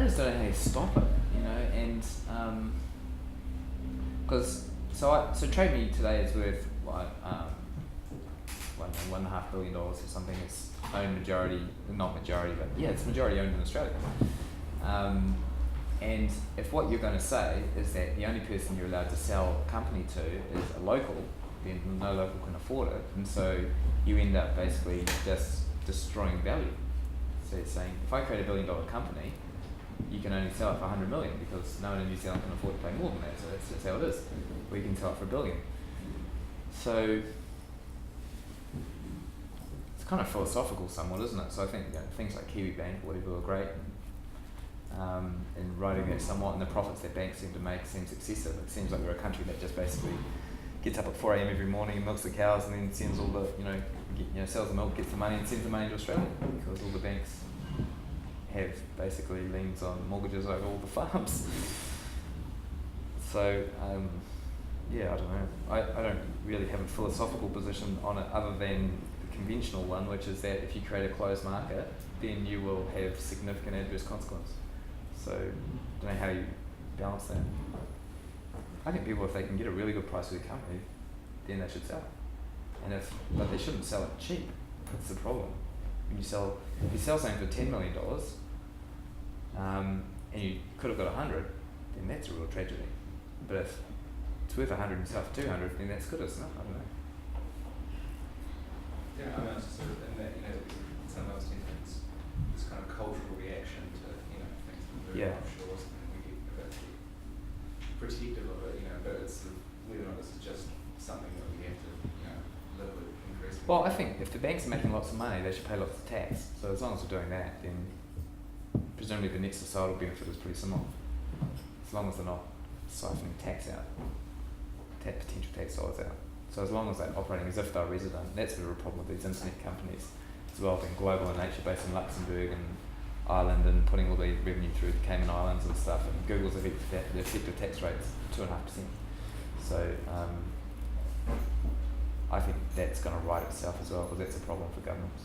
just don't know how you stop it, and because so Trade Me today is worth like $1.5 billion or something. It's owned not majority, but yeah, it's majority owned in Australia. And if what you're going to say is that the only person you're allowed to sell a company to is a local, then no local can afford it, and so you end up basically just destroying value. So it's saying, if I create $1 billion company, you can only sell it for 100 million because no one in New Zealand can afford to pay more than that. So that's just how it is. We can sell it for $1 billion. So it's kind of philosophical somewhat, isn't it? So I think things like Kiwi Bank or whatever are great in writing that somewhat, and the profits that banks seem to make seems excessive. It seems like we're a country that just basically gets up at 4 a.m. every morning and milks the cows and then sends all the, sells the milk, gets the money and sends the money to Australia because all the banks have basically liens on mortgages over all the farms. So, I don't know. I don't really have a philosophical position on it other than the conventional one, which is that if you create a closed market, then you will have significant adverse consequence. So, I don't know how you balance that. I think people, if they can get a really good price for their company, then they should sell it. But they shouldn't sell it cheap. That's the problem. When if you sell something for $10 million, and you could have got 100, then that's a real tragedy. But if it's worth 100 and you sell it for 200, then that's good, isn't it? I don't know. Yeah, I mean, it's sort of in that, some of us think it's this kind of cultural reaction to, things that are offshore, and we get a bit protective of it, but it's whether or not this is just something that we have to, live with increasingly. Well, I think if the banks are making lots of money, they should pay lots of tax. So as long as they're doing that, then presumably the net societal benefit is pretty similar. As long as they're not siphoning tax out, potential tax dollars out. So as long as they're operating as if they're resident, that's the real problem with these internet companies as well, being global in nature, based in Luxembourg and Ireland, and putting all the revenue through the Cayman Islands and stuff, and Google's effective tax rate's 2.5%. So I think that's going to right itself as well, because that's a problem for governments.